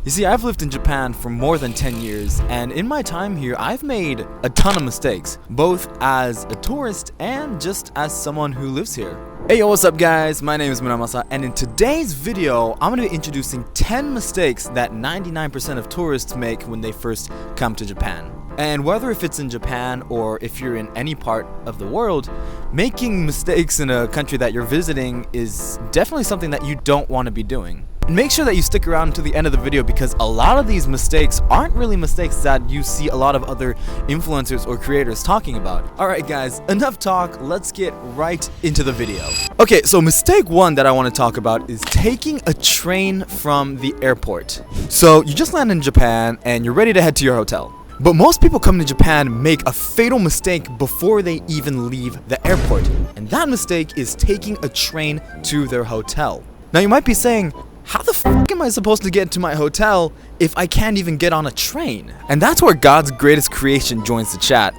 You see, I've lived in Japan for more than 10 years, and in my time here, I've made a ton of mistakes, both as a tourist and just as someone who lives here. Hey yo, what's up guys? My name is Muramasa, and in today's video, I'm going to be introducing 10 mistakes that 99% of tourists make when they first come to Japan. And whether if it's in Japan or if you're in any part of the world, making mistakes in a country that you're visiting is definitely something that you don't want to be doing. Make sure that you stick around to the end of the video because a lot of these mistakes aren't really mistakes that you see a lot of other influencers or creators talking about. Alright guys, enough talk, let's get right into the video. Okay, so mistake one that I want to talk about is taking a train from the airport. So you just landed in Japan and you're ready to head to your hotel. But most people coming to Japan make a fatal mistake before they even leave the airport. And that mistake is taking a train to their hotel. Now you might be saying, how the fuck am I supposed to get to my hotel if I can't even get on a train? And that's where God's greatest creation joins the chat.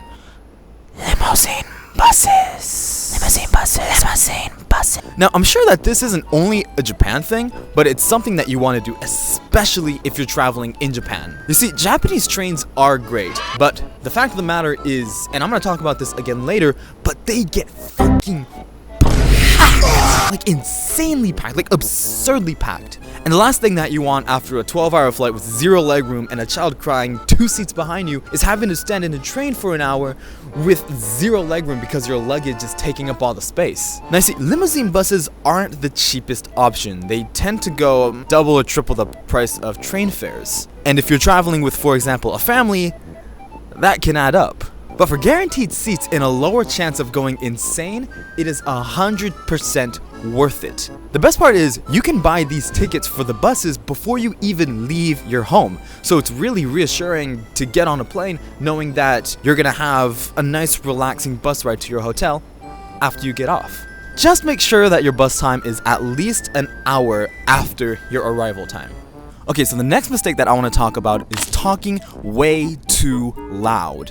Limousine buses. Limousine buses. Limousine buses. Now, I'm sure that this isn't only a Japan thing, but it's something that you want to do, especially if you're traveling in Japan. You see, Japanese trains are great, but the fact of the matter is, and I'm going to talk about this again later, but they get fucking like insanely packed, like absurdly packed. And the last thing that you want after a 12-hour flight with zero legroom and a child crying 2 seats behind you is having to stand in a train for an hour with zero legroom because your luggage is taking up all the space. Now see, limousine buses aren't the cheapest option. They tend to go double or triple the price of train fares. And if you're traveling with, for example, a family, that can add up. But for guaranteed seats and a lower chance of going insane, it is 100% worth it. The best part is, you can buy these tickets for the buses before you even leave your home. So it's really reassuring to get on a plane knowing that you're gonna have a nice relaxing bus ride to your hotel after you get off. Just make sure that your bus time is at least an hour after your arrival time. Okay, so the next mistake that I want to talk about is talking way too loud.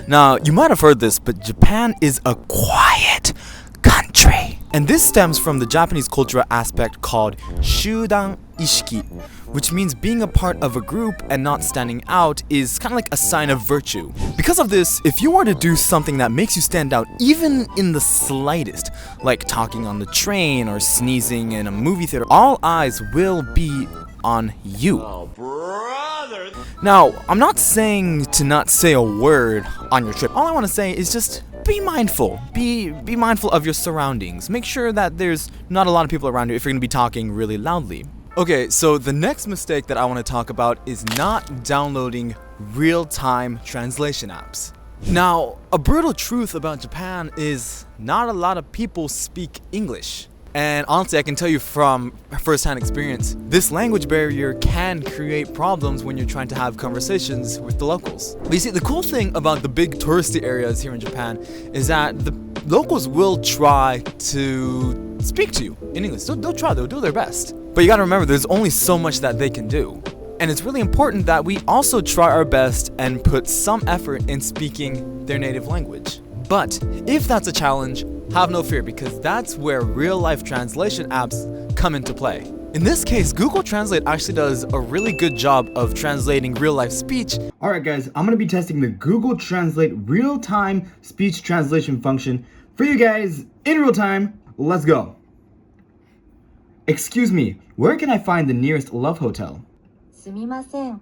Now, you might have heard this, but Japan is a quiet country. And this stems from the Japanese cultural aspect called Shudan Ishiki, which means being a part of a group and not standing out is kind of like a sign of virtue. Because of this, if you were to do something that makes you stand out even in the slightest, like talking on the train or sneezing in a movie theater, all eyes will be on you. Oh, brother. Now, I'm not saying to not say a word on your trip. All I want to say is just be mindful. Be mindful of your surroundings. Make sure that there's not a lot of people around you if you're going to be talking really loudly. Okay, so the next mistake that I want to talk about is not downloading real-time translation apps. Now, a brutal truth about Japan is not a lot of people speak English. And honestly, I can tell you from first-hand experience, this language barrier can create problems when you're trying to have conversations with the locals. But you see, the cool thing about the big touristy areas here in Japan is that the locals will try to speak to you in English. They'll try, they'll do their best. But you gotta remember, there's only so much that they can do. And it's really important that we also try our best and put some effort in speaking their native language. But if that's a challenge, have no fear, because that's where real-life translation apps come into play. In this case, Google Translate actually does a really good job of translating real-life speech. Alright guys, I'm going to be testing the Google Translate real-time speech translation function for you guys in real time. Let's go. Excuse me, where can I find the nearest love hotel? すみません。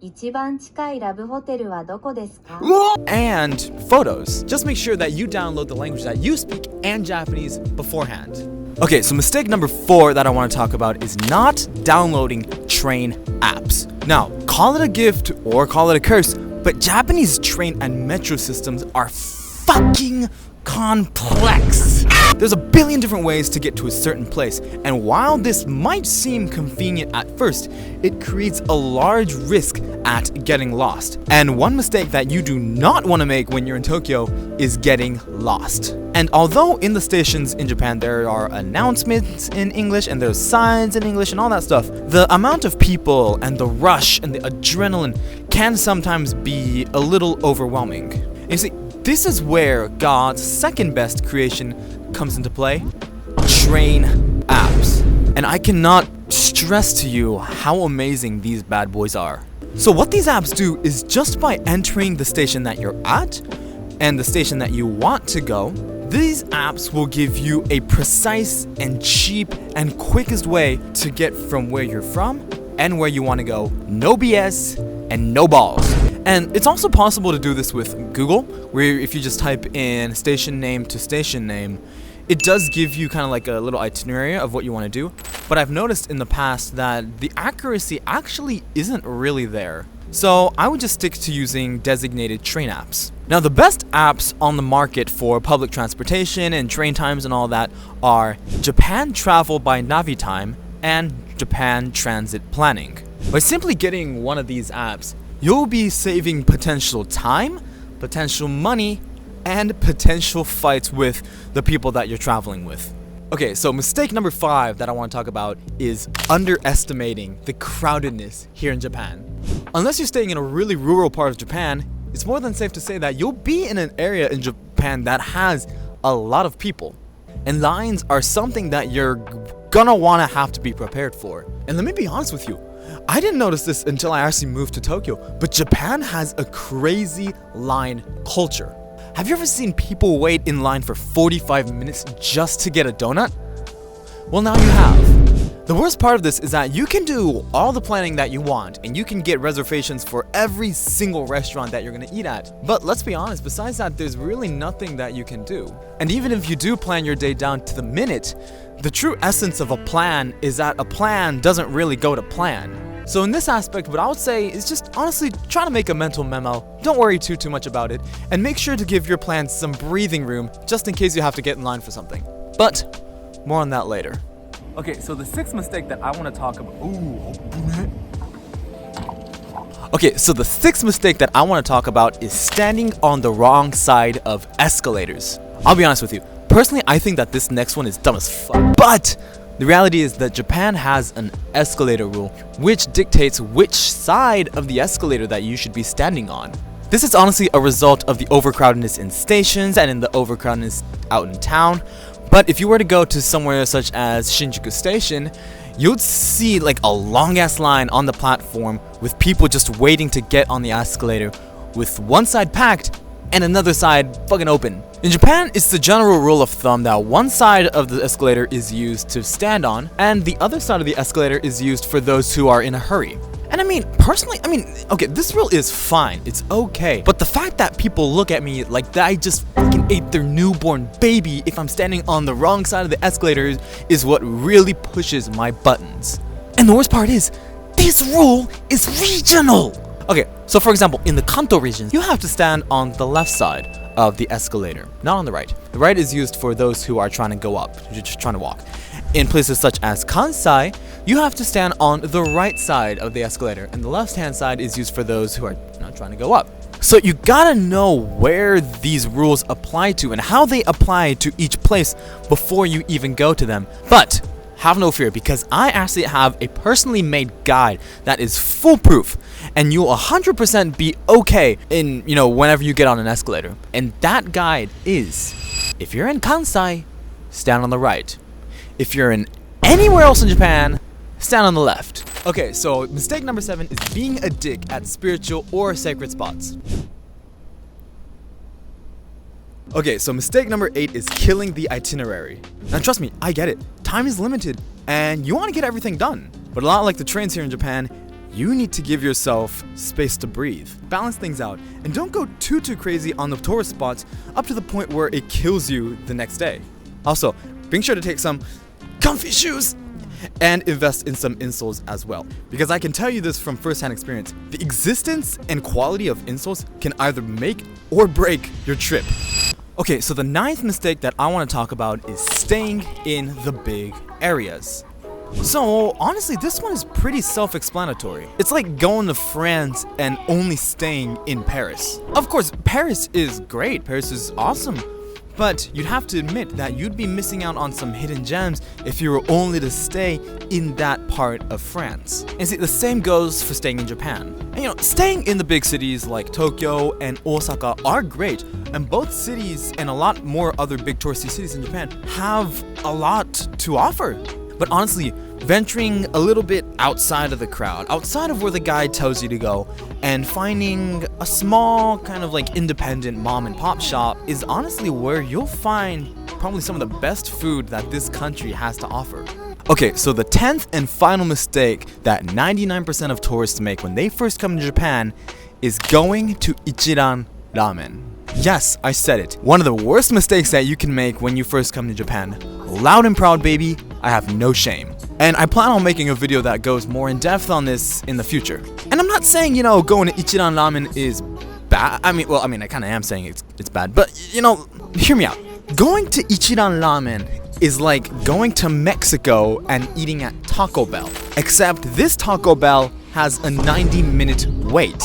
一番近いラブホテルはどこですか? And photos. Just make sure that you download the language that you speak and Japanese beforehand. Okay, so mistake number 4 that I want to talk about is not downloading train apps. Now, call it a gift or call it a curse, but Japanese train and metro systems are fucking complex. There's a billion different ways to get to a certain place, and while this might seem convenient at first, it creates a large risk at getting lost. And one mistake that you do not want to make when you're in Tokyo is getting lost. And although in the stations in Japan there are announcements in English and there's signs in English and all that stuff, the amount of people and the rush and the adrenaline can sometimes be a little overwhelming. And you see, this is where God's second best creation comes into play: train apps. And I cannot stress to you how amazing these bad boys are. So what these apps do is just by entering the station that you're at and the station that you want to go, these apps will give you a precise and cheap and quickest way to get from where you're from and where you want to go. No BS and no balls. And it's also possible to do this with Google, where if you just type in station name to station name, it does give you kind of like a little itinerary of what you want to do. But I've noticed in the past that the accuracy actually isn't really there. So I would just stick to using designated train apps. Now the best apps on the market for public transportation and train times and all that are Japan Travel by NaviTime and Japan Transit Planning. By simply getting one of these apps, you'll be saving potential time, potential money, and potential fights with the people that you're traveling with. Okay, so mistake number 5 that I want to talk about is underestimating the crowdedness here in Japan. Unless you're staying in a really rural part of Japan, it's more than safe to say that you'll be in an area in Japan that has a lot of people. And lines are something that you're gonna wanna have to be prepared for. And let me be honest with you, I didn't notice this until I actually moved to Tokyo, but Japan has a crazy line culture. Have you ever seen people wait in line for 45 minutes just to get a donut? Well, now you have. The worst part of this is that you can do all the planning that you want and you can get reservations for every single restaurant that you're gonna eat at. But let's be honest, besides that, there's really nothing that you can do. And even if you do plan your day down to the minute, the true essence of a plan is that a plan doesn't really go to plan. So in this aspect, what I would say is just honestly try to make a mental memo. Don't worry too much about it, and make sure to give your plans some breathing room just in case you have to get in line for something. But more on that later. Okay, so the 6th mistake that I want to talk about. Okay, so the 6th mistake that I want to talk about is standing on the wrong side of escalators. I'll be honest with you. Personally, I think that this next one is dumb as fuck. But the reality is that Japan has an escalator rule, which dictates which side of the escalator that you should be standing on. This is honestly a result of the overcrowdedness in stations and in the overcrowdedness out in town. But if you were to go to somewhere such as Shinjuku Station, you'd see like a long ass line on the platform with people just waiting to get on the escalator, with one side packed and another side fucking open. In Japan, it's the general rule of thumb that one side of the escalator is used to stand on, and the other side of the escalator is used for those who are in a hurry. And I mean, personally, okay, this rule is fine, it's okay. But the fact that people look at me like that I just fucking ate their newborn baby if I'm standing on the wrong side of the escalator is what really pushes my buttons. And the worst part is, this rule is regional! Okay, so for example, in the Kanto region, you have to stand on the left side of the escalator, not on the right. The right is used for those who are trying to go up, you're just trying to walk. In places such as Kansai, you have to stand on the right side of the escalator, and the left-hand side is used for those who are not trying to go up. So you gotta know where these rules apply to and how they apply to each place before you even go to them. But have no fear, because I actually have a personally made guide that is foolproof, and you'll 100% be okay in, whenever you get on an escalator. And that guide is, if you're in Kansai, stand on the right. If you're in anywhere else in Japan, stand on the left. Okay, so mistake number 7 is being a dick at spiritual or sacred spots. Okay, so mistake number 8 is killing the itinerary. Now trust me, I get it. Time is limited, and you want to get everything done. But a lot like the trains here in Japan, you need to give yourself space to breathe. Balance things out, and don't go too crazy on the tourist spots up to the point where it kills you the next day. Also, being sure to take some comfy shoes and invest in some insoles as well. Because I can tell you this from first-hand experience, the existence and quality of insoles can either make or break your trip. Okay, so the 9th mistake that I want to talk about is staying in the big areas. So honestly, this one is pretty self-explanatory. It's like going to France and only staying in Paris. Of course, Paris is great, Paris is awesome, but you'd have to admit that you'd be missing out on some hidden gems if you were only to stay in that part of France. And see, the same goes for staying in Japan. And staying in the big cities like Tokyo and Osaka are great, and both cities and a lot more other big touristy cities in Japan have a lot to offer. But honestly, venturing a little bit outside of the crowd, outside of where the guide tells you to go, and finding a small kind of like independent mom and pop shop is honestly where you'll find probably some of the best food that this country has to offer. Okay, so the 10th and final mistake that 99% of tourists make when they first come to Japan is going to Ichiran Ramen. Yes, I said it. One of the worst mistakes that you can make when you first come to Japan. Loud and proud, baby. I have no shame. And I plan on making a video that goes more in depth on this in the future. And I'm not saying, going to Ichiran Ramen is bad. I mean, I kind of am saying it's bad. But, hear me out. Going to Ichiran Ramen is like going to Mexico and eating at Taco Bell. Except this Taco Bell has a 90-minute wait.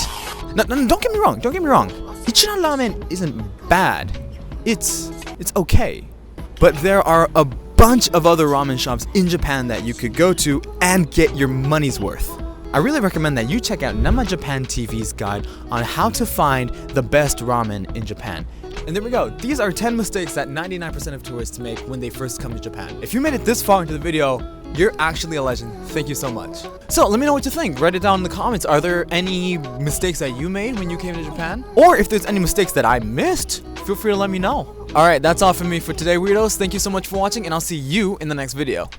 No, don't get me wrong. Ichiran Ramen isn't bad. It's okay. But there are a bunch of other ramen shops in Japan that you could go to and get your money's worth. I really recommend that you check out NamaJapan TV's guide on how to find the best ramen in Japan. And there we go. These are 10 mistakes that 99% of tourists make when they first come to Japan. If you made it this far into the video, you're actually a legend. Thank you so much. So let me know what you think. Write it down in the comments. Are there any mistakes that you made when you came to Japan? Or if there's any mistakes that I missed, feel free to let me know. Alright, that's all from me for today, weirdos. Thank you so much for watching, and I'll see you in the next video.